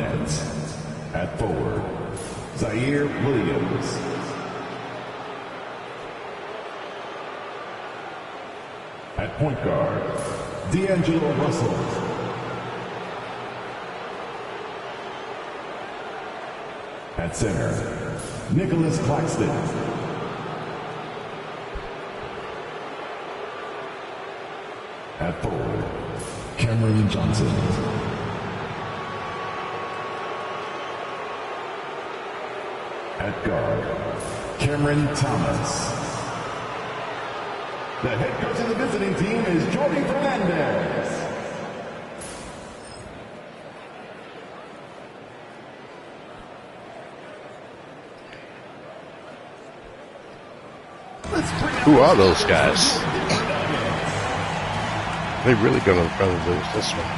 Nets. At forward, Zaire Williams. At point guard, D'Angelo Russell. At center, Nicholas Claxton. At forward, Cameron Johnson. At guard, Cameron Thomas. The head coach of the visiting team is Jordi Fernandez. Who are those guys? They really gonna lose this one.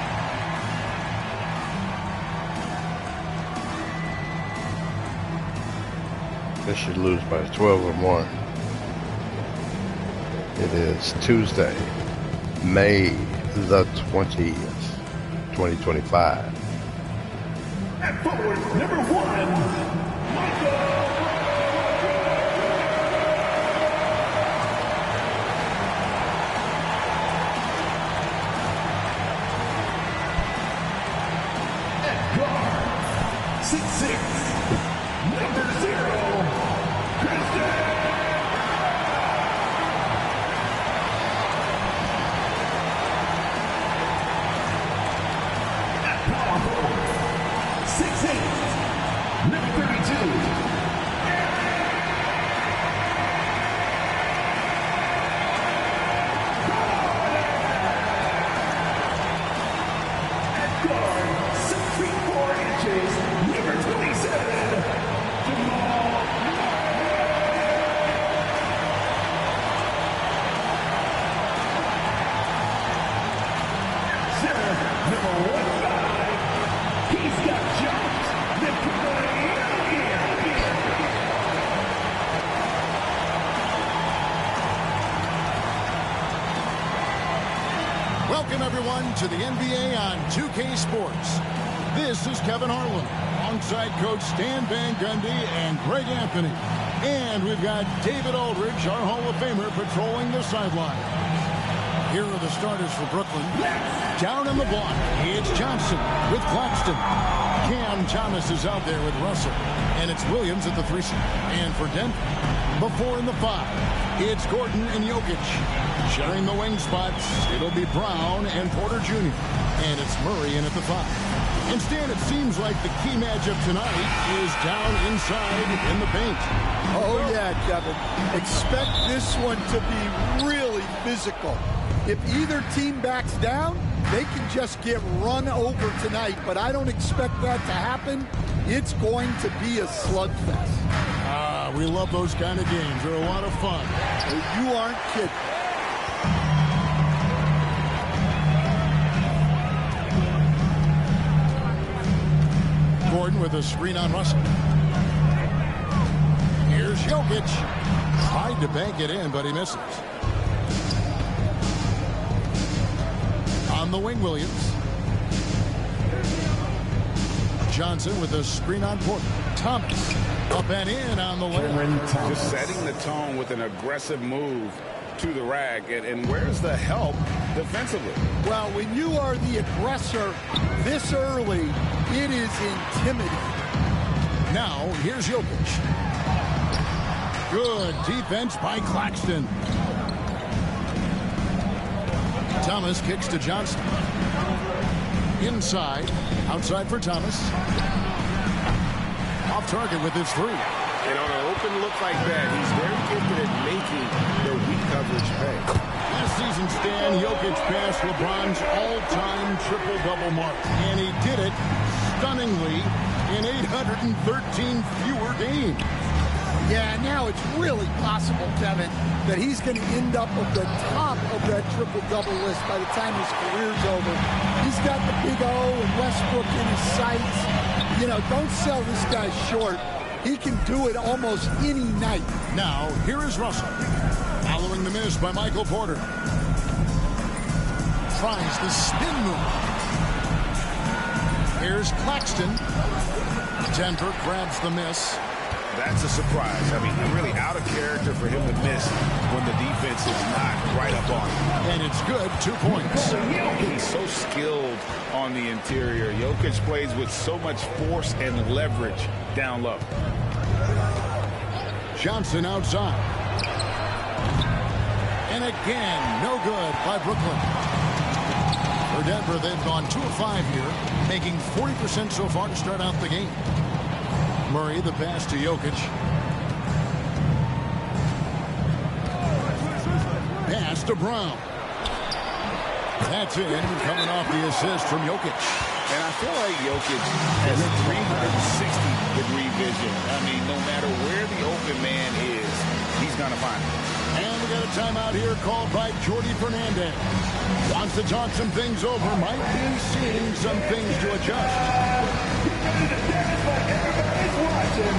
They should lose by 12-1. It is Tuesday, May the 20th, 2025. At forward, number 1, Michael. At guard, 6'6", number 0, Christian. Welcome, everyone, to the NBA on 2K Sports. This is Kevin Harlan, alongside Coach Stan Van Gundy and Greg Anthony. And we've got David Aldridge, our Hall of Famer, patrolling the sideline. Here are the starters for Brooklyn. Down on the block, it's Johnson with Claxton. Cam Thomas is out there with Russell. And it's Williams at the 3 seat. And for Denver, the 4 and the 5, it's Gordon and Jokic. Sharing the wing spots, it'll be Brown and Porter Jr. And it's Murray in at the 5. And Stan, it seems like the key matchup tonight is down inside in the paint. Oh, yeah, Kevin. Expect this one to be really physical. If either team backs down, they can just get run over tonight, but I don't expect that to happen. It's going to be a slugfest. We love those kind of games. They're a lot of fun. You aren't kidding. Gordon with a screen on Russell. Here's Jokic. Tried to bank it in, but he misses. On the wing, Williams. Johnson with a screen on Porter. Thomas up and in on the lane. Just setting the tone with an aggressive move to the rack. And where's the help defensively? Well, when you are the aggressor this early, it is intimidating. Now, here's Jokic. Good defense by Claxton. Thomas kicks to Johnson. Inside. Outside for Thomas. Off target with his 3. And on an open look like that, he's very gifted at making the weak coverage pay. Last season, Stan, Jokic passed LeBron's all-time triple-double mark. And he did it stunningly in 813 fewer games. Yeah, now it's really possible, Kevin, that he's going to end up at the top of that triple-double list by the time his career's over. He's got the big O and Westbrook in his sights. You know, don't sell this guy short. He can do it almost any night. Now, here is Russell. Following the miss by Michael Porter. Tries the spin move. Here's Claxton. Denver grabs the miss. That's a surprise. I mean, really out of character for him to miss when the defense is not right up on him. And it's good. 2 points. He's so skilled on the interior. Jokic plays with so much force and leverage down low. Johnson outside. And again, no good by Brooklyn. For Denver, they've gone 2 of 5 here, making 40% so far to start out the game. Murray, the pass to Jokic. Pass to Brown. That's in, coming off the assist from Jokic. And I feel like Jokic has a 360-degree vision. I mean, no matter where the open man is, he's going to find it. And we got a timeout here called by Jordi Fernandez. Wants to talk some things over. Might be seeing some things to adjust. Everybody's watching.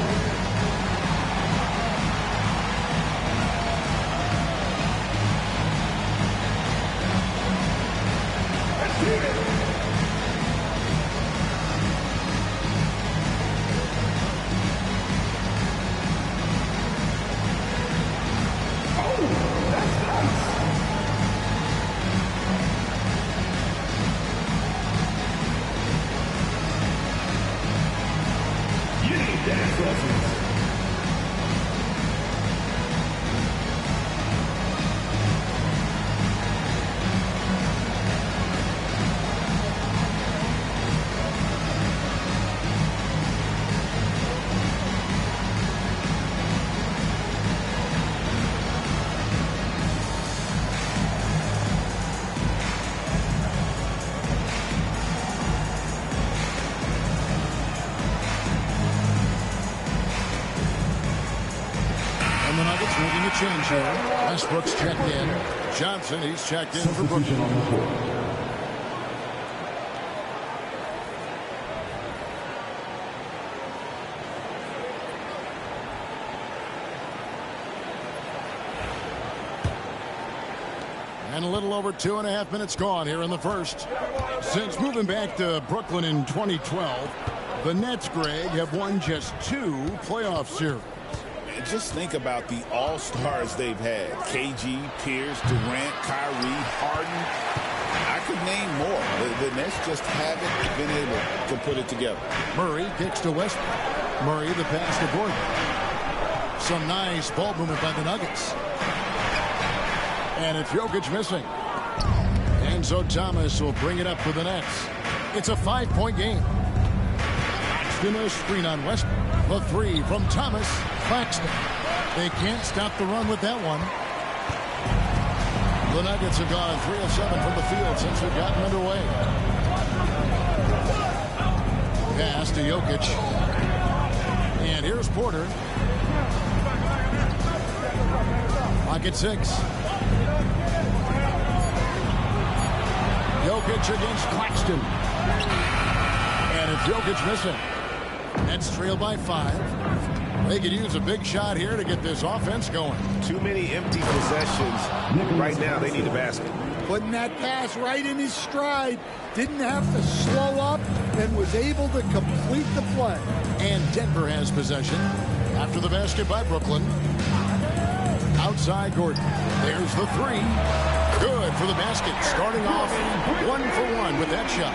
Let's do it. Dance lessons. And the Nuggets making a change here. Westbrook's checked in. Johnson, he's checked in for Brooklyn. And a little over 2.5 minutes gone here in the first. Since moving back to Brooklyn in 2012, the Nets, Greg, have won just 2 playoff series. Just think about the all-stars they've had. KG, Pierce, Durant, Kyrie, Harden. I could name more. The Nets just haven't been able to put it together. Murray kicks to Westbrook. Murray the pass to Gordon. Some nice ball movement by the Nuggets. And it's Jokic missing. And so Thomas will bring it up for the Nets. It's a 5-point game. Claxton a screen on Westbrook. The 3 from Thomas. Claxton. They can't stop the run with that one. The Nuggets have gone 3 of 7 from the field since we've gotten underway. Pass to Jokic. And here's Porter. Pocket 6. Jokic against Claxton. And it's Jokic missing. Nets trail by 5. They could use a big shot here to get this offense going. Too many empty possessions. Right now, they need a basket. Putting that pass right in his stride. Didn't have to slow up and was able to complete the play. And Denver has possession after the basket by Brooklyn. Outside Gordon. There's the 3. Good for the basket. Starting off 1 for 1 with that shot.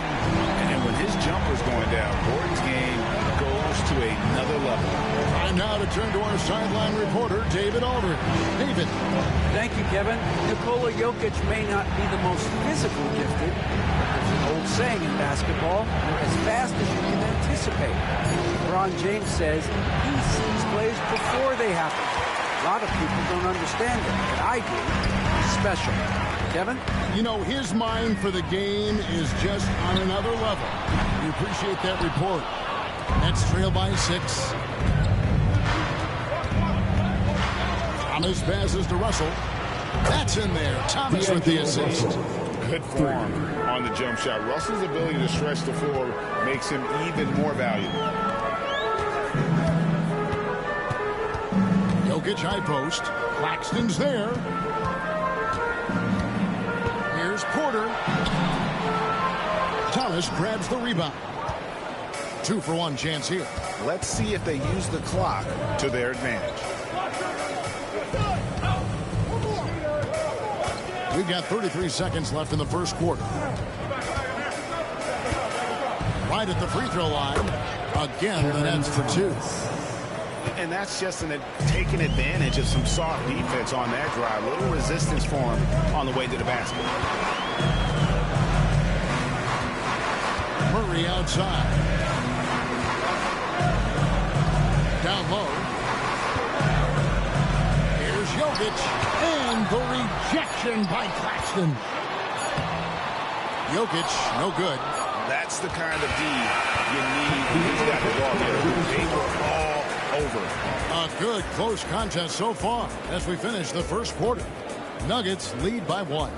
And when his jumper's going down, Gordon's game goes to another level. Time now to turn to our sideline reporter, David Aldridge. David. Thank you, Kevin. Nikola Jokic may not be the most physical gifted. There's an old saying in basketball, you're as fast as you can anticipate. LeBron James says he sees plays before they happen. A lot of people don't understand it, but I do. He's special. Kevin? You know, his mind for the game is just on another level. We appreciate that report. Nets trail by 6. Thomas passes to Russell. That's in there. Thomas with the assist. Good form on the jump shot. Russell's ability to stretch the floor makes him even more valuable. Jokic high post. Claxton's there. Here's Porter. Thomas grabs the rebound. 2-for-1 chance here. Let's see if they use the clock to their advantage. We've got 33 seconds left in the first quarter. Right at the free throw line. Again, the Nets for 2. And that's just taking advantage of some soft defense on that drive. A little resistance for him on the way to the basket. Murray outside. Down low. Here's Jokic. And the rejection by Claxton. Jokic, no good. That's the kind of D you need when he's got the ball here. They were all over. A good close contest so far as we finish the first quarter. Nuggets lead by 1.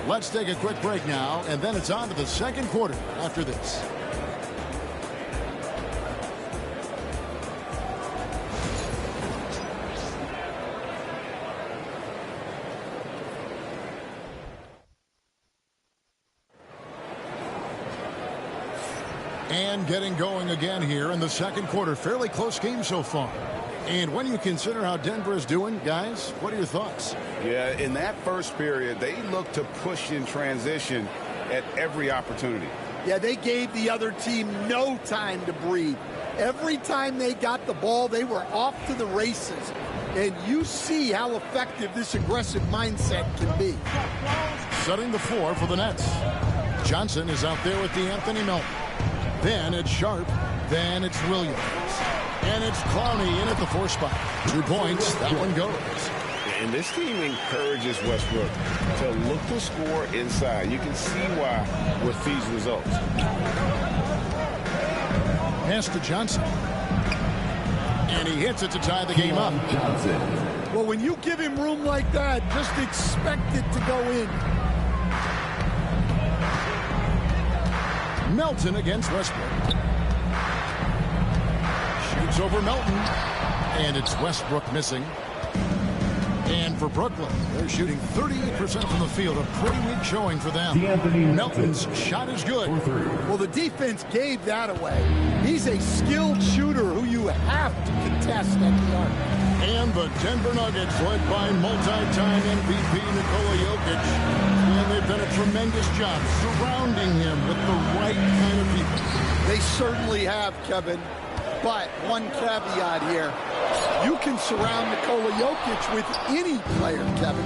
Let's take a quick break now, and then it's on to the second quarter after this. And getting going again here in the second quarter. Fairly close game so far. And when you consider how Denver is doing, guys, what are your thoughts? Yeah, in that first period, they looked to push in transition at every opportunity. Yeah, they gave the other team no time to breathe. Every time they got the ball, they were off to the races. And you see how effective this aggressive mindset can be. Setting the floor for the Nets. Johnson is out there with DeAnthony Melton. Then it's Sharp. Then it's Williams. And it's Clowney in at the 4 spot. 2 points. That one goes. And this team encourages Westbrook to look to score inside. You can see why with these results. Pass to Johnson. And he hits it to tie the game up. Johnson. Well, when you give him room like that, just expect it to go in. Melton against Westbrook. Shoots over Melton. And it's Westbrook missing. And for Brooklyn, they're shooting 38% from the field. A pretty weak showing for them. Melton's shot is good. Well, the defense gave that away. He's a skilled shooter who you have to contest at the arc. And the Denver Nuggets, led by multi-time MVP Nikola Jokic. And they've done a tremendous job surrounding him with the right kind of people. They certainly have, Kevin. But one caveat here. You can surround Nikola Jokic with any player, Kevin,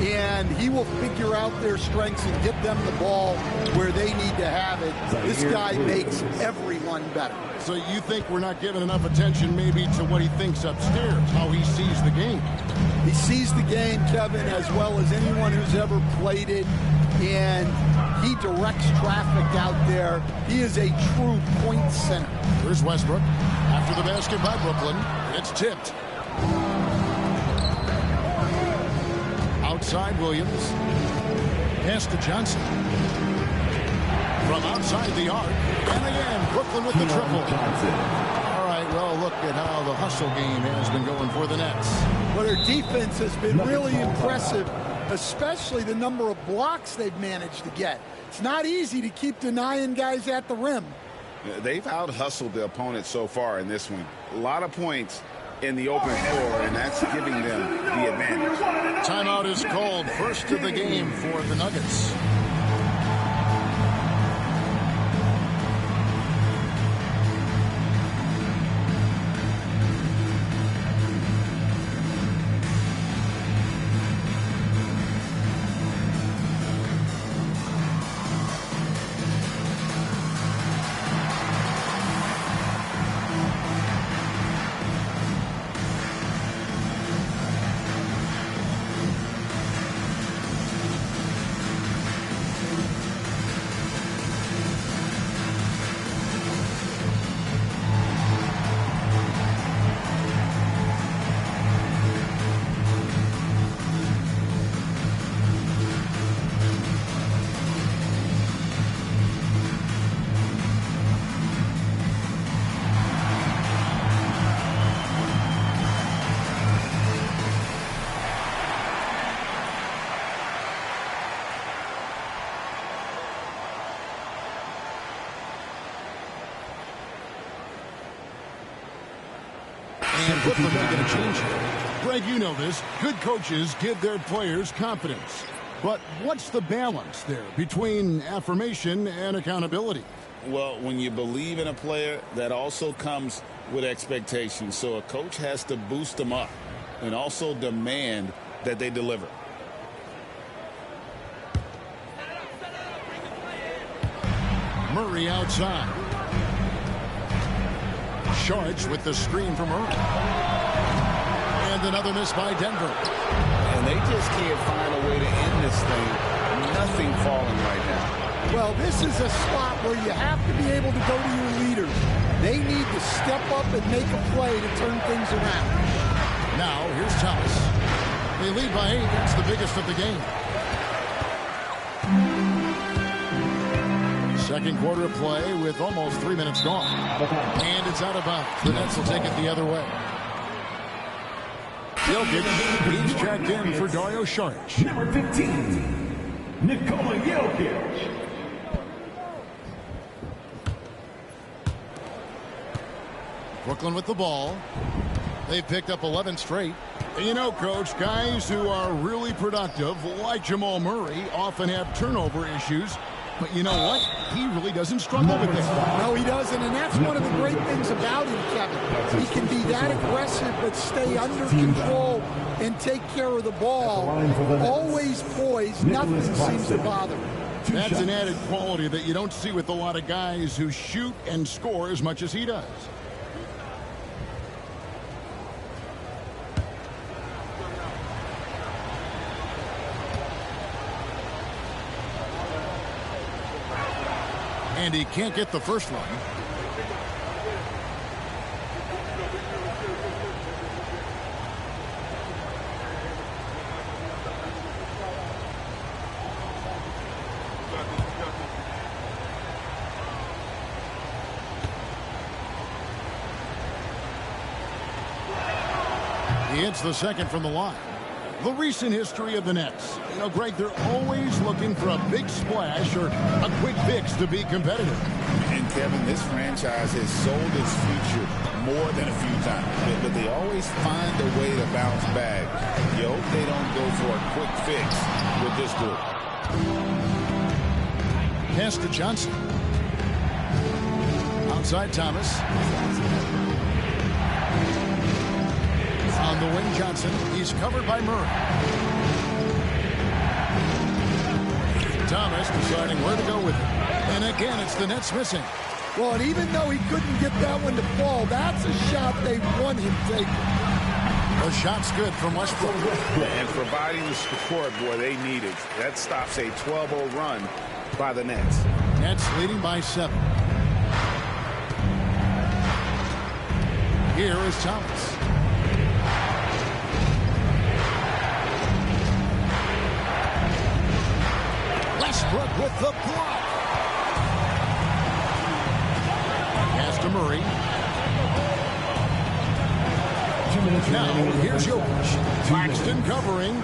and he will figure out their strengths and get them the ball where they need to have it. This guy makes everyone better. So you think we're not giving enough attention maybe to what he thinks upstairs, how he sees the game? He sees the game, Kevin, as well as anyone who's ever played it, and he directs traffic out there. He is a true point center. Here's Westbrook. After the basket by Brooklyn, it's tipped. Outside Williams. Pass to Johnson. From outside the arc. And again, Brooklyn with the triple. All right, well, look at how the hustle game has been going for the Nets. Well, their defense has been really impressive, especially the number of blocks they've managed to get. It's not easy to keep denying guys at the rim. They've out-hustled the opponent so far in this one. A lot of points in the open floor, and that's giving them the advantage. Timeout is called. First of the game for the Nuggets. And Brooklyn may get a change here. Greg, you know this. Good coaches give their players confidence. But what's the balance there between affirmation and accountability? Well, when you believe in a player, that also comes with expectations. So a coach has to boost them up and also demand that they deliver. Murray outside. Sharks with the screen from Murray. And another miss by Denver. And they just can't find a way to end this thing. Nothing falling right now. Well, this is a spot where you have to be able to go to your leaders. They need to step up and make a play to turn things around. Now, here's Thomas. They lead by 8. It's the biggest of the game. Second quarter of play with almost 3 minutes gone. And it's out of bounds. The Nets will take it the other way. Jokic, he's checked in for Dario Saric. Number 15, Nikola Jokic. Brooklyn with the ball. They've picked up 11 straight. You know, Coach, guys who are really productive, like Jamal Murray, often have turnover issues. But you know what? He really doesn't struggle with that. No, he doesn't, and that's one of the great things about him, Kevin. He can be that aggressive but stay under control and take care of the ball. Always poised. Nothing seems to bother him. That's an added quality that you don't see with a lot of guys who shoot and score as much as he does. And he can't get the first one. He hits the second from the line. The recent history of the Nets. You know, Greg, they're always looking for a big splash or a quick fix to be competitive. And, Kevin, this franchise has sold its future more than a few times. But they always find a way to bounce back. You hope they don't go for a quick fix with this group. Pass to Johnson. Outside Thomas. On the wing, Johnson. He's covered by Murray. Thomas deciding where to go with it. And again, it's the Nets missing. Well, and even though he couldn't get that one to fall, that's a shot they want him taking. The shot's good from Westbrook. And providing the support, boy, they needed. That stops a 12-0 run by the Nets. Nets leading by 7. Here is Thomas. Westbrook with the block. Pass to Murray. Now, here's Jokic. Claxton covering.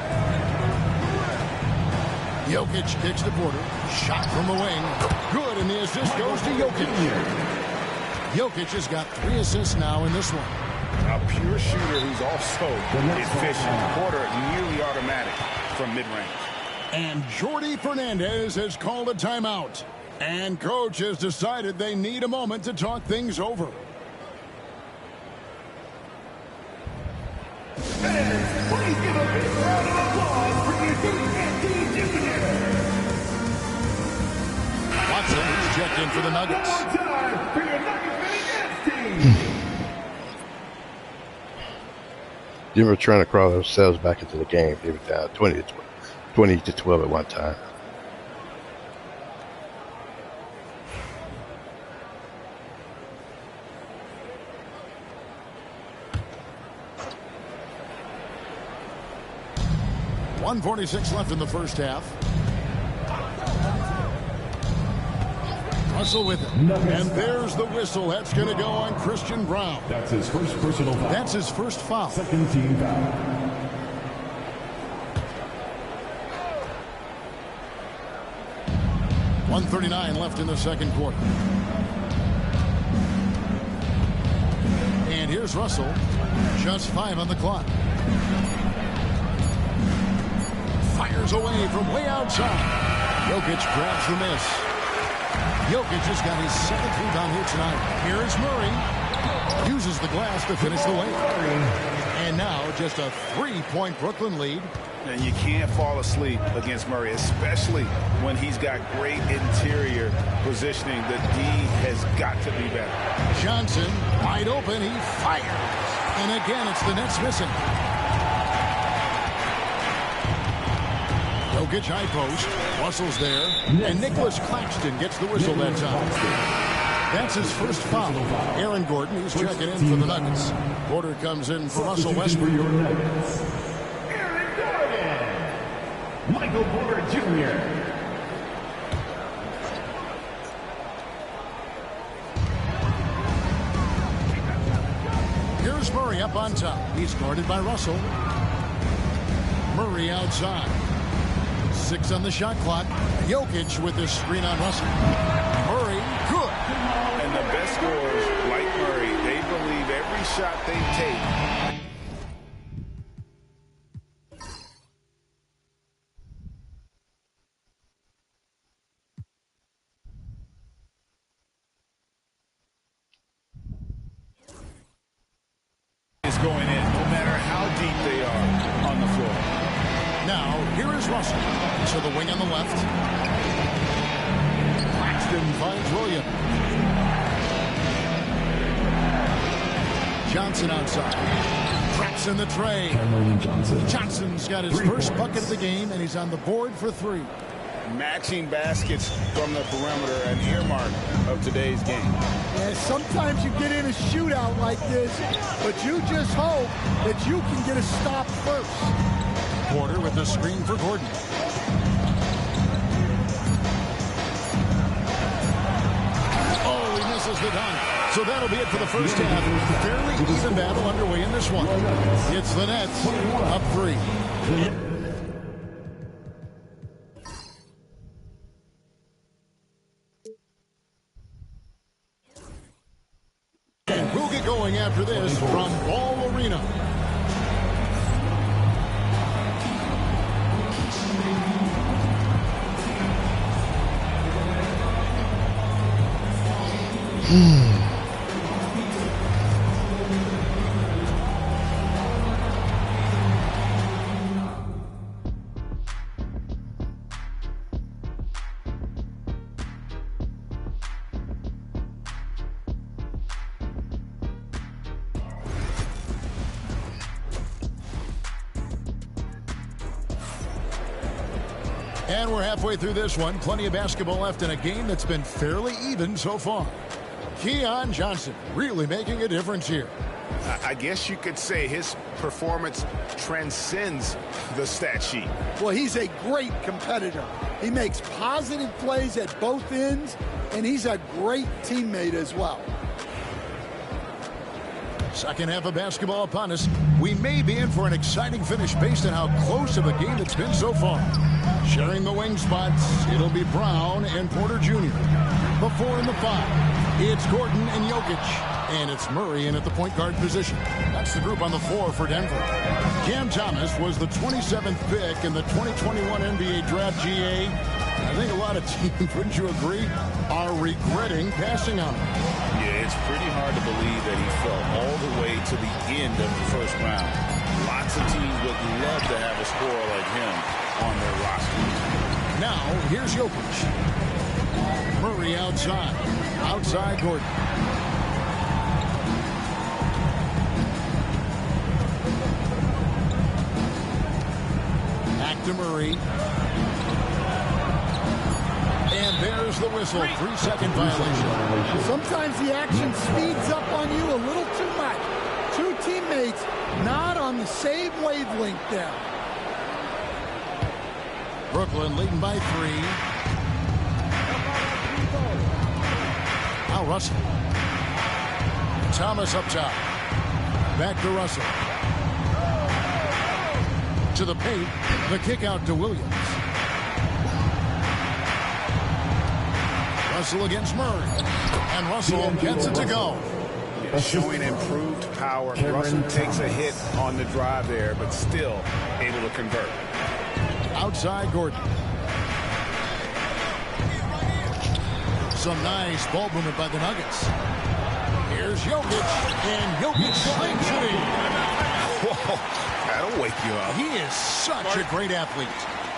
Jokic kicks to Porter. Shot from the wing. Good, and the assist goes to Jokic. Jokic has got 3 assists now in this one. A pure shooter who's also efficient. Porter nearly automatic from mid-range. And Jordi Fernandez has called a timeout. And coach has decided they need a moment to talk things over. Fans, please give a big round of applause for your TNT Junior. Watson is checked in for the Nuggets. One more time for your Nuggets team. Denver trying to crawl themselves back into the game. They were down 20 to 12 at one time. .146 left in the first half. Russell with it. And there's the whistle. That's going to go on Christian Braun. That's his first personal foul. That's his first foul. Second team foul. .139 left in the second quarter. And here's Russell. Just 5 on the clock. Fires away from way outside. Jokic grabs the miss. Jokic has got his 7th rebound here tonight. Here is Murray. Uses the glass to finish the way. And now just a 3-point Brooklyn lead. And you can't fall asleep against Murray, especially when he's got great interior positioning. The D has got to be better. Johnson, wide open, he fires. And again, it's the Nets missing. Jokic high post. Russell's there. And Nicholas Claxton gets the whistle that time. That's his first foul. Aaron Gordon, he's checking in for the Nuggets. Porter comes in for Russell Westbrook. Michael Porter Jr. Here's Murray up on top. He's guarded by Russell. Murray outside. 6 on the shot clock. Jokic with the screen on Russell. Murray, good. And the best scorers, like Murray, they believe every shot they take is going in, no matter how deep they are on the floor. Now, here is Russell. To the wing on the left. Claxton finds Williams. Johnson outside. Cracks in the tray. Johnson's got his first bucket of the game, and he's on the board for 3. Matching baskets from the perimeter, an earmark of today's game. Yeah, sometimes you get in a shootout like this, but you just hope that you can get a stop first. Porter with the screen for Gordon. Oh, he misses the dunk. So that'll be it for the first half. Fairly even battle underway in this one. It's the Nets up 3. And we'll get going after this from Ball Arena. And we're halfway through this one. Plenty of basketball left in a game that's been fairly even so far. Keon Johnson really making a difference here. I guess you could say his performance transcends the stat sheet. Well, he's a great competitor. He makes positive plays at both ends, and he's a great teammate as well. Second half of basketball upon us. We may be in for an exciting finish based on how close of a game it's been so far. Sharing the wing spots, it'll be Brown and Porter Jr. The 4 and the 5. It's Gordon and Jokic. And it's Murray in at the point guard position. That's the group on the floor for Denver. Cam Thomas was the 27th pick in the 2021 NBA Draft GA. I think a lot of teams, wouldn't you agree, are regretting passing on him. Yeah, it's pretty hard to believe that he fell all the way to the end of the first round. Lots of teams would love to have a scorer like him on their roster. Now, here's Jokic. Murray outside. Outside Gordon. Back to Murray. And there's the whistle. 3-second violation. Sometimes the action speeds up on you a little too much. Two teammates not on the same wavelength there. Brooklyn leading by 3. Now Russell. Thomas up top. Back to Russell. To the paint. The kick out to Williams. Russell against Murray. And Russell gets it to go. showing improved power. Russell takes a hit on the drive there, but still able to convert. Outside Gordon. Some nice ball movement by the Nuggets. Here's Jokic, and Jokic slings it in. Whoa, that'll wake you up. He is such a great athlete.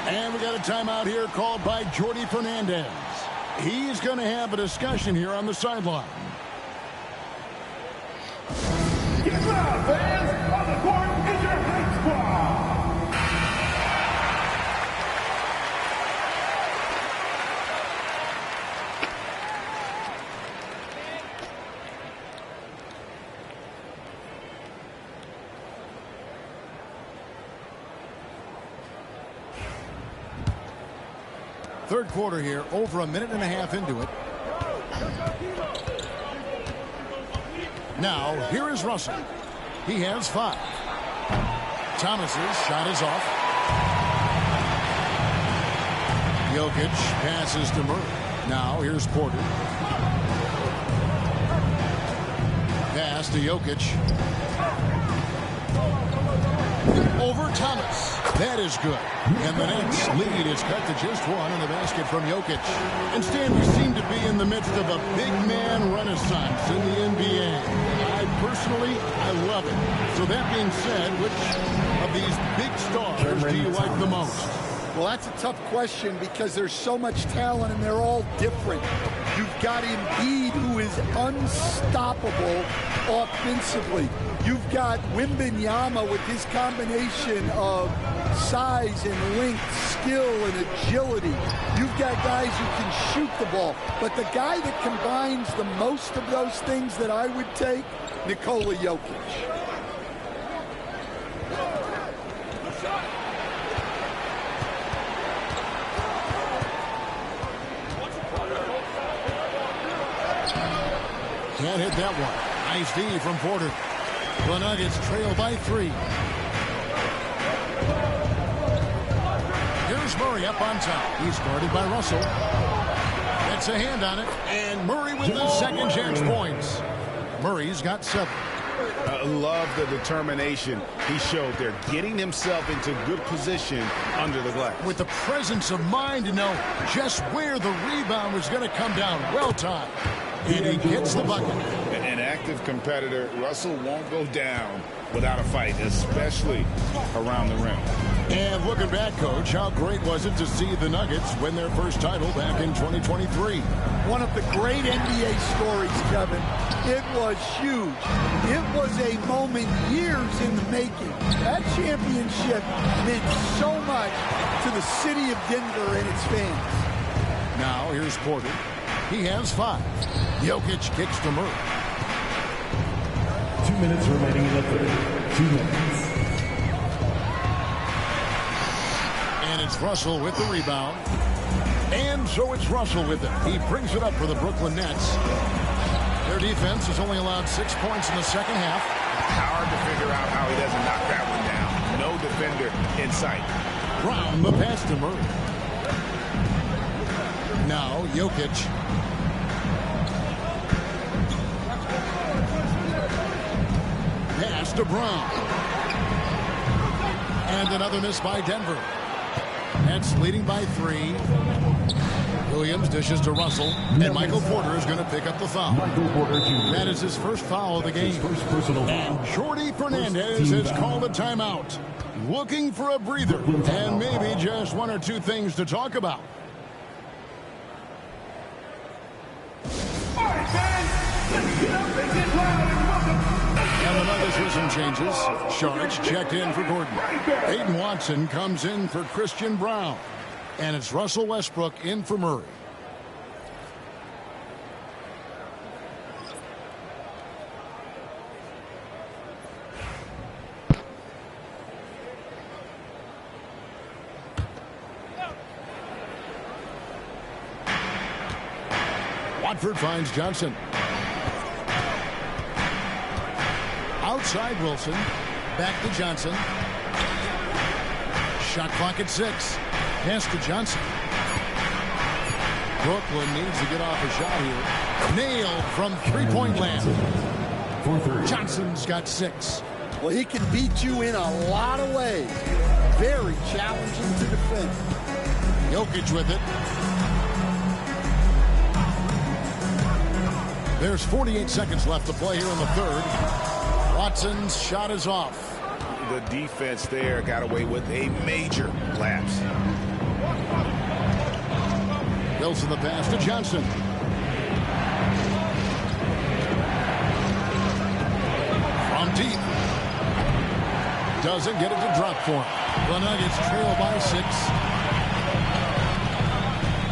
And we got a timeout here called by Jordi Fernandez. He's going to have a discussion here on the sideline. Get loud, fans! On the court is your hate squad! Third quarter here, over a minute and a half into it. Now, here is Russell. He has 5. Thomas's shot is off. Jokic passes to Murray. Now, here's Porter. Pass to Jokic. Over Thomas. That is good. And the Nets lead is cut to just 1 in the basket from Jokic. And Stan, we seem to be in the midst of a big man renaissance in the NBA. I love it. So that being said, which of these big stars do you like the most? Well, that's a tough question because there's so much talent and they're all different. You've got Embiid, who is unstoppable offensively. You've got Wembanyama with his combination of size and length, skill and agility. You've got guys who can shoot the ball. But the guy that combines the most of those things that I would take, Nikola Jokic. Can't hit that one. Nice D from Porter. The Nuggets trail by 3. Here's Murray up on top. He's guarded by Russell. Gets a hand on it. And Murray with the second chance points. Murray's got 7. Love the determination he showed there, getting himself into good position under the glass. With the presence of mind to know just where the rebound was going to come down. Well timed. And he gets the bucket. An active competitor, Russell won't go down without a fight, especially around the rim. And looking back, Coach, how great was it to see the Nuggets win their first title back in 2023? One of the great NBA stories, Kevin. It was huge. It was a moment years in the making. That championship meant so much to the city of Denver and its fans. Now, here's Porter. He has 5. Jokic kicks to Murray. 2 minutes remaining in the third. 2 minutes. And it's Russell with the rebound. And so it's Russell with it. He brings it up for the Brooklyn Nets. Their defense has only allowed 6 points in the second half. Hard to figure out how he doesn't knock that one down. No defender in sight. Brown, the pass to Murray. Now, Jokic. Pass to Brown. And another miss by Denver. Nets leading by 3. Williams dishes to Russell. And Michael Porter is going to pick up the foul. That is his first foul of the game. And Jordi Fernandez has called a timeout. Looking for a breather. And maybe just 1 or 2 things to talk about. All right, fans, let's get up and get loud and welcome. And the Nuggets with some changes. Sharge checked in for Gordon. Peyton Watson comes in for Christian Brown. And it's Russell Westbrook in for Murray. Watford finds Johnson. Outside Wilson. Back to Johnson. Shot clock at 6. Pass to Johnson. Brooklyn needs to get off a shot here. Nailed from three-point land. for 3. Johnson's got 6. Well, he can beat you in a lot of ways. Very challenging to defend. Jokic with it. There's 48 seconds left to play here in the third. Watson's shot is off. The defense there got away with a major lapse. Wilson the pass to Johnson. From deep. Doesn't get it to drop for him. The Nuggets trail by 6.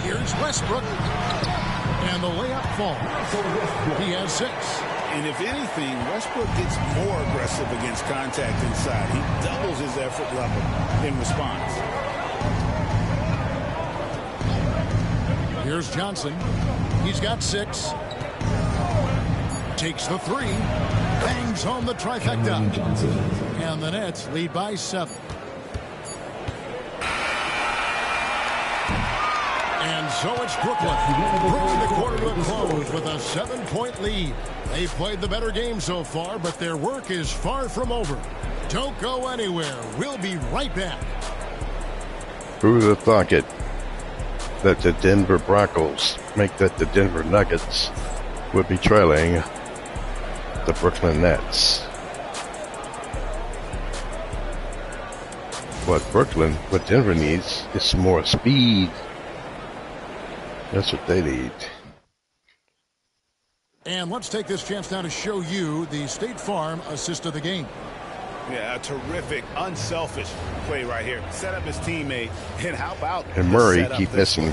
Here's Westbrook. And the layup falls. He has 6. And if anything, Westbrook gets more aggressive against contact inside. He doubles his effort level in response. Here's Johnson. He's got 6. Takes the 3. Bangs home the trifecta. And the Nets lead by 7. And so it's Brooklyn, bringing the quarter to a close with a 7-point lead. They've played the better game so far, but their work is far from over. Don't go anywhere. We'll be right back. Who would have thought it that the Denver Broncos make that the Denver Nuggets would be trailing the Brooklyn Nets? What Denver needs is some more speed. That's what they need. And let's take this chance now to show you the State Farm assist of the game. Yeah, a terrific, unselfish play right here. Set up his teammate, and how about And Murray keep missing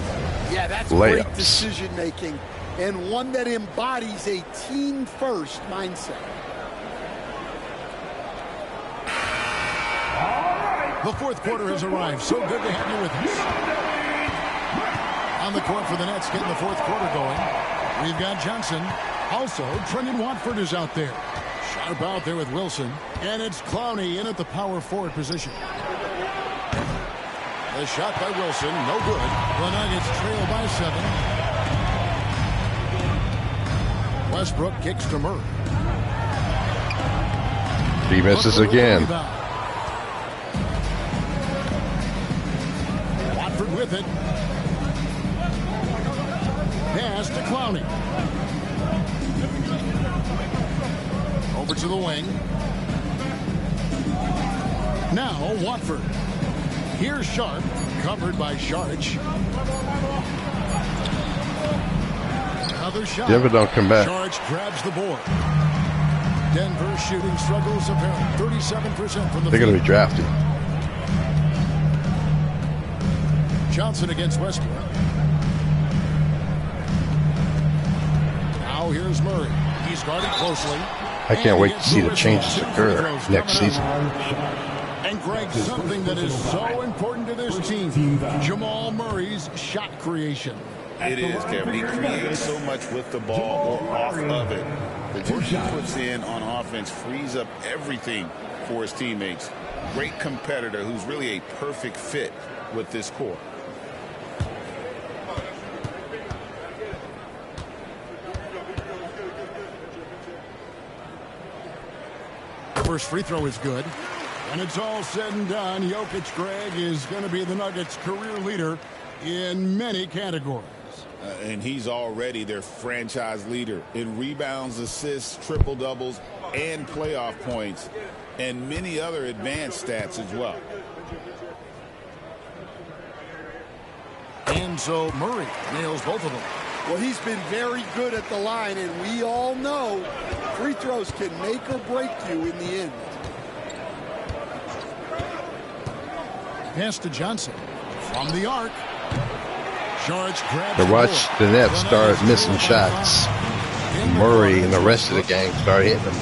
Yeah, that's layups. great decision making, and one that embodies a team-first mindset. The fourth quarter has arrived. So good to have you with us. On the court for the Nets, getting the fourth quarter going. We've got Johnson. Also, Trendon Watford is out there. Sharp out there with Wilson. And it's Clowney in at the power forward position. The shot by Wilson, no good. The Nuggets trail by 7. Westbrook kicks to Murray. He misses again. Watford with it. Pass to Clowney. Over to the wing. Now Watford. Here's Sharp, covered by Sharch. Another shot. Denver don't come back. Sharch grabs the board. Denver shooting struggles apparent. 37% from the They're going to be field. drafted. Johnson against Westbrook. Now here's Murray. He's guarded closely. I can't wait to see the changes occur next season. And Greg, something that is so important to this team, Jamal Murray's shot creation. It is, Kevin. He creates so much with the ball or off of it. The work he puts in on offense frees up everything for his teammates. Great competitor who's really a perfect fit with this core. First free throw is good. When it's all said and done, Jokic, Greg, is going to be the Nuggets' career leader in many categories. And he's already their franchise leader in rebounds, assists, triple-doubles, and playoff points, and many other advanced stats as well. And so Murray nails both of them. Well, he's been very good at the line, and we all know free throws can make or break you in the end. Pass to Johnson from the arc. Sharch grabs To the watch board. the Nets start missing shots. Murray and the rest of the gang start hitting them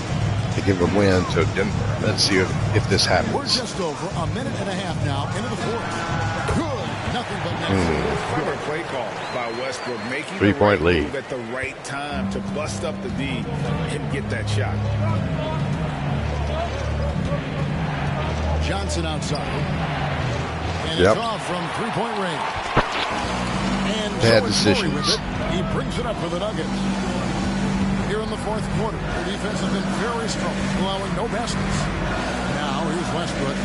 to give a win to Denver. Let's see if this We're happens. just over a minute and a half now into the fourth. Good. Nothing but net. Clever play call by Westbrook, making the 3-point right lead. move at the right time to bust up the D and get that shot. Johnson outside. And Yep. it's off from three-point range. And Bad so it's Murray with decisions. it. He brings it up for the Nuggets. Here in the fourth quarter, the defense has been very Murray strokes, allowing no baskets. Now here's Westbrook.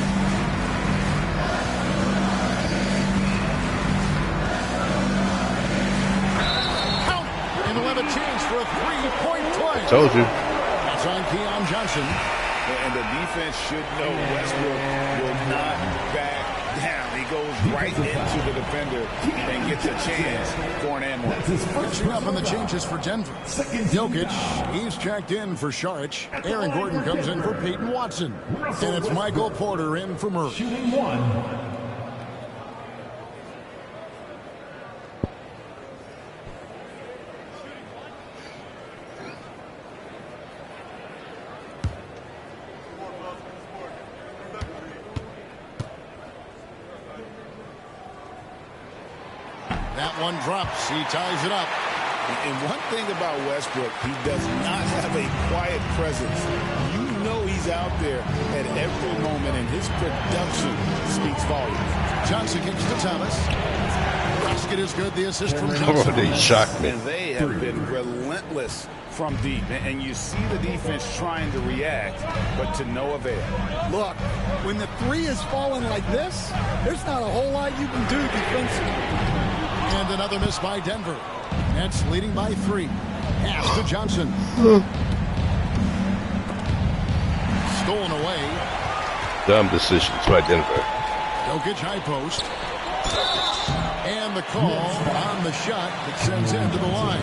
Count it. And we'll have a chance for a three-point play. Told you. That's on Keon Johnson. And the defense should know Westbrook will not back down. He goes right into the defender and gets a chance for an and one. Catching up on the changes for Denver. Jokic, he's checked in for Saric. Aaron Gordon comes in for Peyton Watson. And it's Michael Porter in for Murray. Shooting 1. That one drops. He ties it up. And one thing about Westbrook, he does not have a quiet presence. You know he's out there at every moment, and his production speaks volumes. Johnson kicks to Thomas. Basket is good. The assist from Oh, Johnson. they shocked me. And they have been relentless from deep. And you see the defense trying to react, but to no avail. Look, when the three is falling like this, there's not a whole lot you can do defensively. And another miss by Denver. Nets leading by 3. Pass to Johnson. Stolen away. Dumb decisions by Denver. Jokic high post. And the call on the shot that sends him to the line.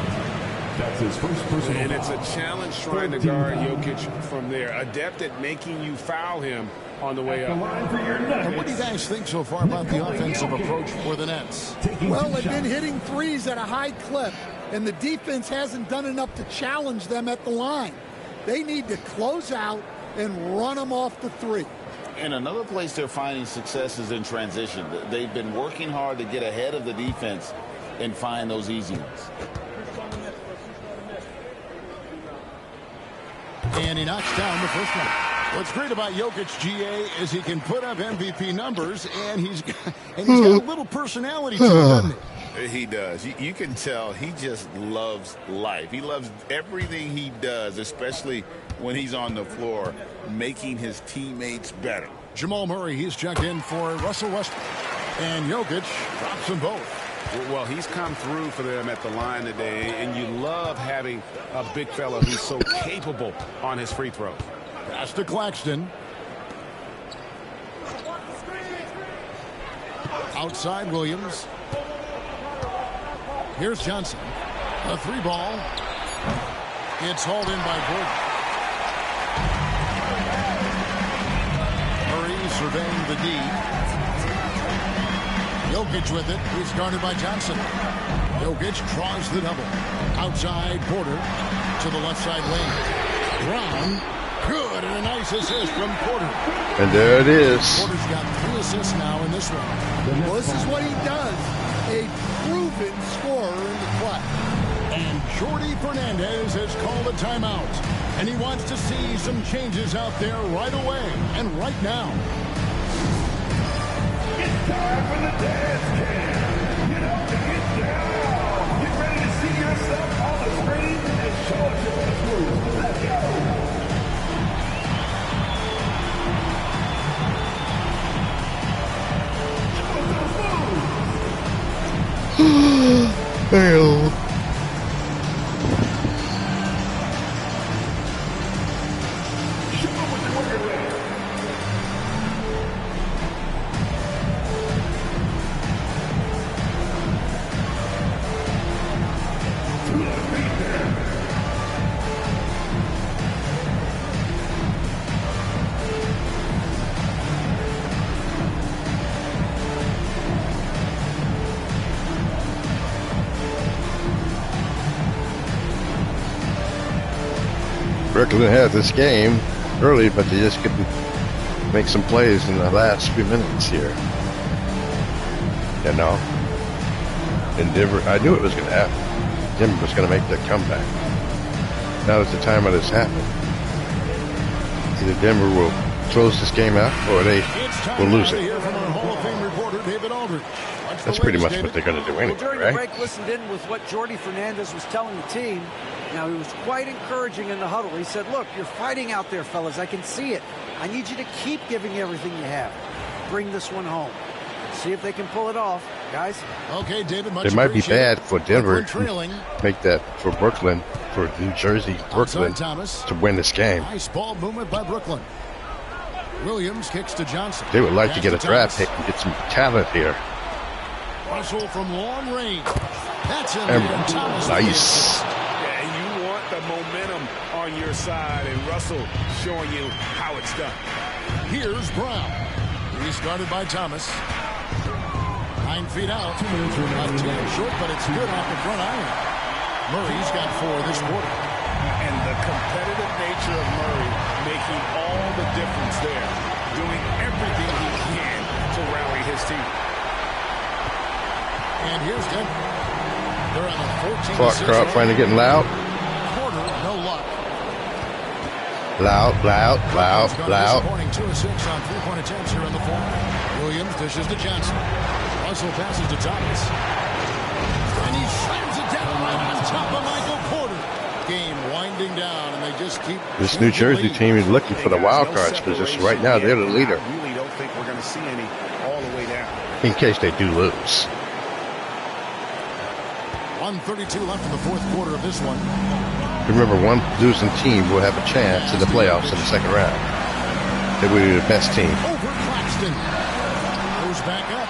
That's his first personal And it's a foul. challenge trying to guard Jokic from there. Adept at making you foul him on the way The up. line for your And what do you Nuggets. guys think so far about the offensive approach for the Nets? Well, they've been hitting threes at a high clip, and the defense hasn't done enough to challenge them at the line. They need to close out and run them off the three. And another place they're finding success is in transition. They've been working hard to get ahead of the defense and find those easy ones. And he knocks down the first one. What's great about Jokic, GA, is he can put up MVP numbers, and he's got a little personality to him, doesn't he? He does. You can tell he just loves life. He loves everything he does, especially when he's on the floor, making his teammates better. Jamal Murray, he's checked in for Russell Westbrook. And Jokic drops them both. Well, he's come through for them at the line today, and you love having a big fella who's so capable on his free throws. Pass to Claxton. Outside Williams. Here's Johnson. A 3-ball. It's hauled in by Gordon. Murray surveying the D. Jokic with it. He's guarded by Johnson. Jokic draws the double. Outside Porter to the left side lane. Brown. Good, and a nice assist from Porter. And there it is. Porter's got 3 assists now in this one. Well, this is what he does. A proven scorer in the clutch. And Jordi Fernandez has called a timeout. And he wants to see some changes out there right away and right now. It's time for the dance cam. Get up and get down. Get ready to see yourself on the screen and show us your best moves. Let's go. Hell. Brooklyn had this game early, but they just couldn't make some plays in the last few minutes here. You know? And Denver, I knew it was going to happen. Denver was going to make that comeback. Now is the time when it's happening. Either Denver will close this game out or they It's time will lose to it. hear from our Hall of Fame reporter, David Aldridge. That's pretty much what they're going to do Well, anyway, during the right? break, listened in with what Jordy Fernandez was telling the team. Now, he was quite encouraging in the huddle. He said, look, you're fighting out there, fellas. I can see it. I need you to keep giving everything you have. Bring this one home. See if they can pull it off, guys. Okay, David, much It might be appreciated. bad for Denver Brooklyn trailing. to make that for Brooklyn, for New Jersey, Brooklyn, Outside Thomas. to win this game. Nice ball movement by Brooklyn. Williams kicks to Johnson. They would like to Pass get a draft Thomas. pick and get some talent here. Russell from long range. That's in And there, and Thomas. nice. Yeah, you want the momentum on your side, and Russell showing you how it's done. Here's Brown. He's guarded by Thomas. 9 feet out. A tad short, but it's good off the front iron. Murray's got 4 this quarter. And the competitive nature of Murray making all the difference there, doing everything he can to rally his team. And here's Denver. They're on a 14-6 Clark crowd run. finally getting loud. Quarter, no luck. Loud, loud, loud, He's gone loud. disappointing 2 of 6 on 3-point attempts here in the fourth. Williams dishes to Johnson. Russell passes to Thomas. And he slams it down right on top of Michael Porter. Game winding down, and they just keep. This New Jersey team is looking for the wild cards position. Right now, they're the leader I really don't think we're going to see any all the way down. in case they do lose. 1:32 left in the fourth quarter of this one. Remember, one losing team will have a chance in the playoffs in the second round. They will be the best team. Over Claxton. Goes back up.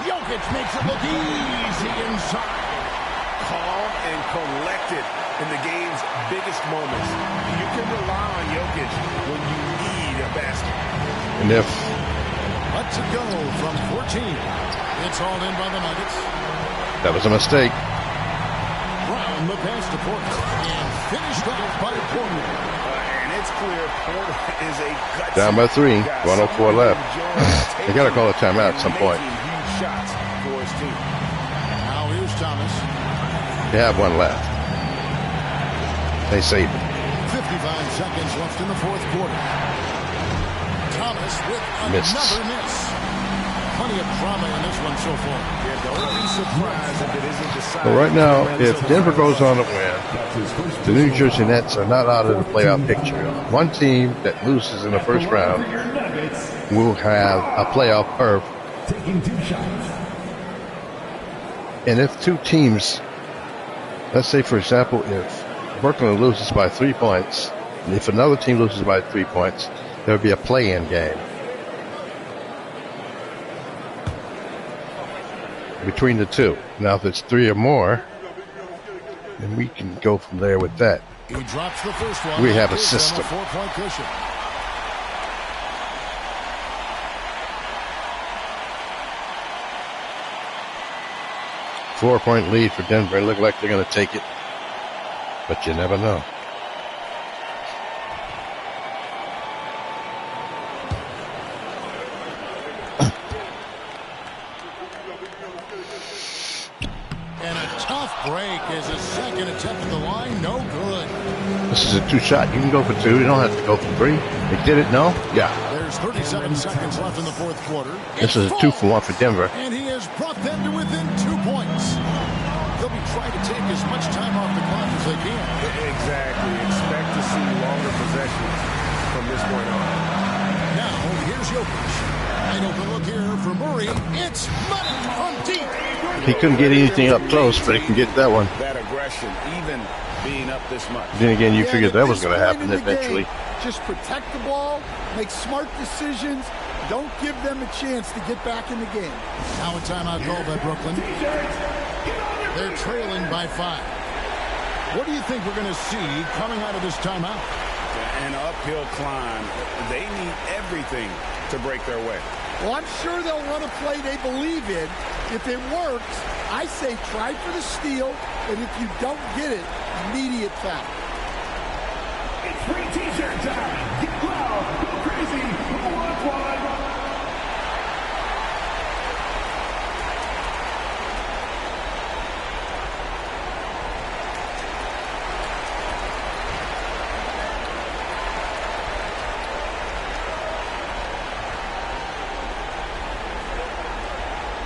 Jokic makes it look easy inside. Calm and collected in the game's biggest moments. You can rely on Jokic when you need a basket. And if Let's it go from 14. It's all in by the Nuggets. that was a mistake, Brown the pass to Porter. And finished off by Porter. And it's clear Porter is a gutsy down by 3, guy. 104 left. They got to call a timeout at some point. Making huge shots for his team. Now here's Thomas. They have one left. They saved it. 55 seconds left in the fourth quarter. Thomas with Missed. another miss. Plenty of drama in this one so far. Yeah, don't be surprised if it isn't decided. But right now, if Denver goes on to win, the New Jersey Nets are not out of the playoff picture. One team that loses in the first round will have a playoff berth. Taking 2 shots. And if two teams, let's say, for example, if Brooklyn loses by 3 points, and if another team loses by 3 points, there would be a play-in game between the two. Now, if it's 3 or more, then we can go from there with that. He drops the first one. We have a Gives them system. 4-point cushion. Four-point lead for Denver. Look like they're going to take it, but you never know. And a tough break as a second attempt at the line. No good. This is a 2-shot. You can go for 2. You don't have to go for 3. They did it, no? Yeah. There's 37 seconds left in the fourth quarter. This is It's a 2 full. for 1 for Denver. And he has brought them to within 2 points. They'll be trying to take as much time off the clock as they can. Exactly. Expect to see longer possessions from this point on. Now, here's Jokic. Wide open look here for Murray. It's money from deep. He couldn't get anything up close, but he can get that one. That aggression, even being up this much. Then again, you Yeah, figured and that at was this going to point happen in the eventually. game, just protect the ball, make smart decisions. Don't give them a chance to get back in the game. Now a timeout call by Brooklyn. They're trailing by 5. What do you think we're going to see coming out of this timeout? An uphill climb. They need everything to break their way. Well, I'm sure they'll run a play they believe in. If it works, I say try for the steal, and if you don't get it, immediate foul. It's free t-shirt time. Get loud, go crazy. Who wants one?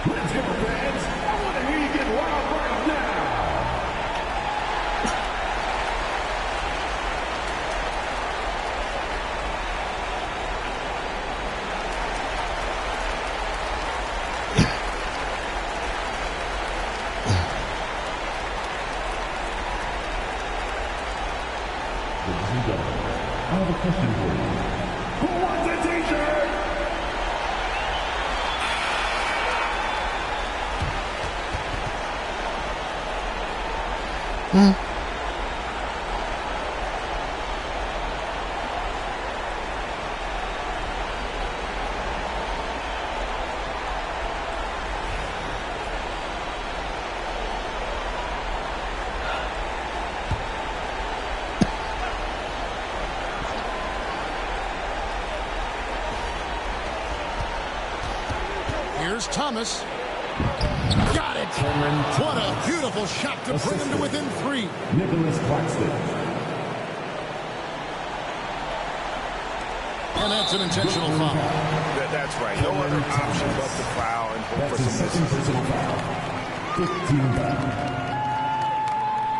Let's Denver fans, I want to hear you get wild right now. Ladies and gentlemen, I have a question for you. Who wants a t-shirt? Here's Thomas. Got it. What a beautiful shot to bring him to within 3. Nicholas Claxton. And that's an intentional foul. That's right. No other option but to foul and hope That's for his some second misses. personal foul. 15 foul.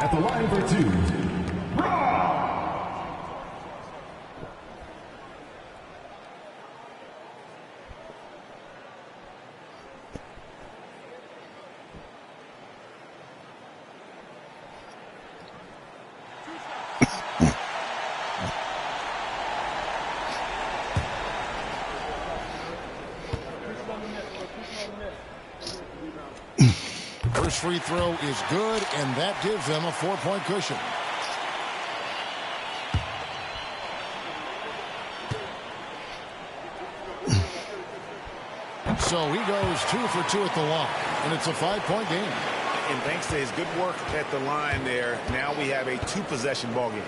At the line for 2, Rob. First free throw is good, and that gives them a 4-point cushion. So he goes 2 for 2 at the line, and it's a 5-point game. And thanks to his good work at the line there, now we have a 2-possession ball game.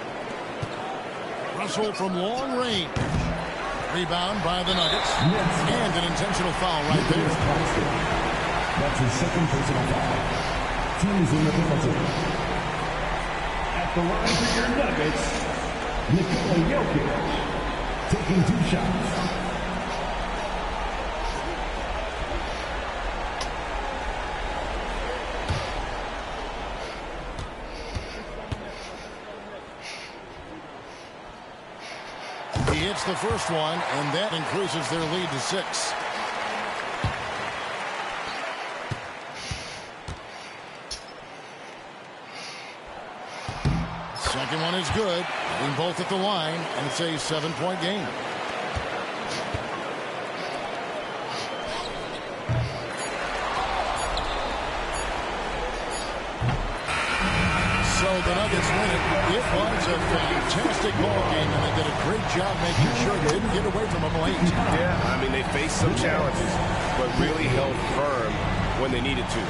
Russell from long range. Rebound by the Nuggets. And an intentional foul right Nicholas there. Claxton. That's his second personal foul. Teams in the penalty. At the line for your Nuggets, Nikola Jokic, Taking 2 shots. He hits the first one, and that increases their lead to 6. Second one is good. Hitting both at the line, and it's a 7-point game. So the Nuggets win it. It was a fantastic ball game, and they did a great job making sure they didn't get away from them late. Yeah, I mean, they faced some challenges, but really held firm when they needed to.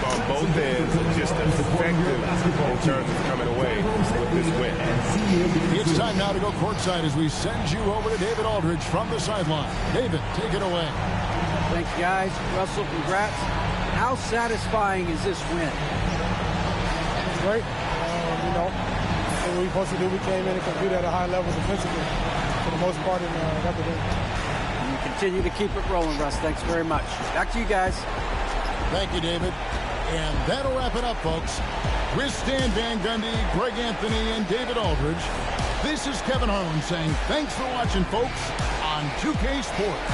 On both ends, just effective in terms of coming away with this win. It's time now to go courtside as we send you over to David Aldridge from the sideline. David, take it away. Thanks, guys. Russell, congrats. How satisfying is this win? Great. What we were supposed to do, we came in and competed at a high level defensively for the most part and got the win. You continue to keep it rolling, Russ. Thanks very much. Back to you guys. Thank you, David. And that'll wrap it up, folks. With Stan Van Gundy, Greg Anthony, and David Aldridge, this is Kevin Harlan saying thanks for watching, folks, on 2K Sports.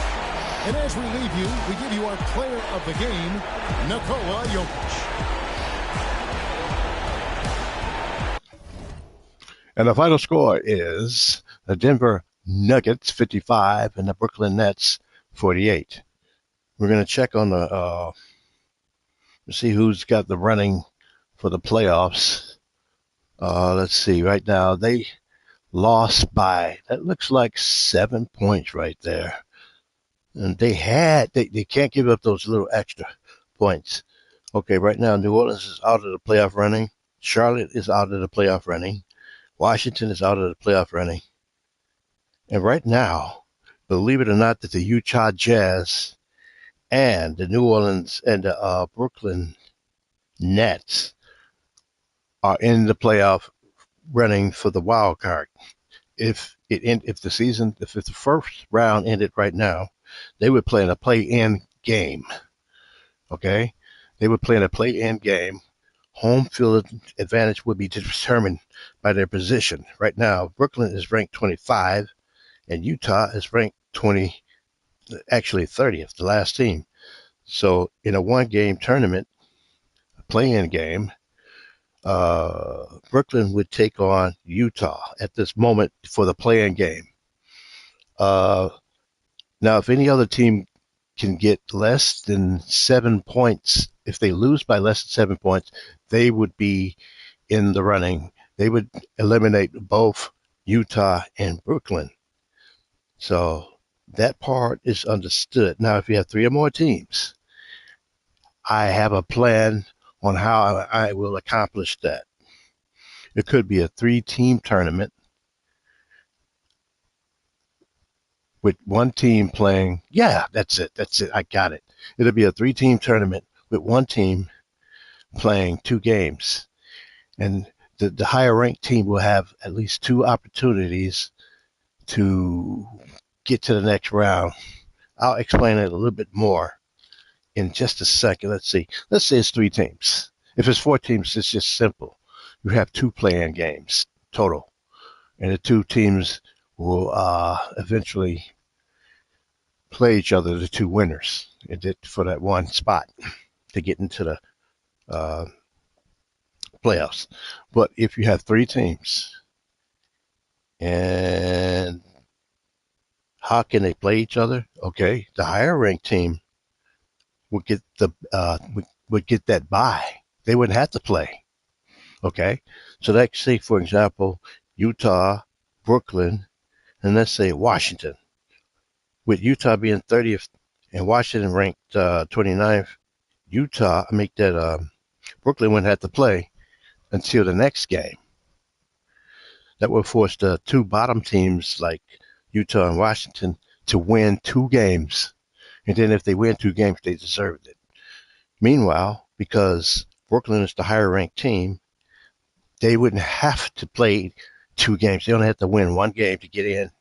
And as we leave you, we give you our player of the game, Nikola Jokic. And the final score is the Denver Nuggets 55 and the Brooklyn Nets 48. We're going to check on the see who's got the running for the playoffs. Let's see. Right now they lost by, that looks like 7 points right there. And they can't give up those little extra points. Okay, right now New Orleans is out of the playoff running. Charlotte is out of the playoff running. Washington is out of the playoff running. And right now, believe it or not, that the Utah Jazz and the New Orleans and the Brooklyn Nets are in the playoff running for the wild card. If the first round ended right now, they would play in a play-in game. Okay? They would play in a play-in game. Home field advantage would be determined by their position. Right now, Brooklyn is ranked 25, and Utah is ranked 30th, the last team. So in a one-game tournament, play-in game, Brooklyn would take on Utah at this moment for the play-in game. Now, if any other team can get less than 7 points, if they lose by less than 7 points, they would be in the running. They would eliminate both Utah and Brooklyn. So that part is understood. Now, if you have 3 or more teams, I have a plan on how I will accomplish that. It could be a 3-team tournament with one team playing. Yeah, that's it. I got it. It'll be a 3-team tournament with one team playing 2 games. And the higher ranked team will have at least 2 opportunities to get to the next round. I'll explain it a little bit more in just a second. Let's see. Let's say it's 3 teams. If it's 4 teams, it's just simple. You have 2 play-in games total. And the 2 teams will eventually play each other, the 2 winners, for that one spot to get into the playoffs. But if you have 3 teams, and how can they play each other? Okay, the higher ranked team would get would get that bye. They wouldn't have to play. Okay, so let's say, for example, Utah, Brooklyn, and let's say Washington. With Utah being 30th and Washington ranked 29th, Brooklyn wouldn't have to play until the next game. That would force the 2 bottom teams like Utah and Washington to win 2 games. And then if they win 2 games, they deserved it. Meanwhile, because Brooklyn is the higher ranked team, they wouldn't have to play 2 games. They only have to win 1 game to get in.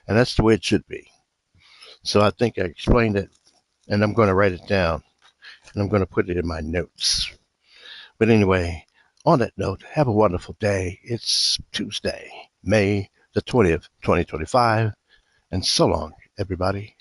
And that's the way it should be. So I think I explained it, and I'm going to write it down, and I'm going to put it in my notes. But anyway, on that note, have a wonderful day. It's Tuesday, May the 20th, 2025, and so long, everybody.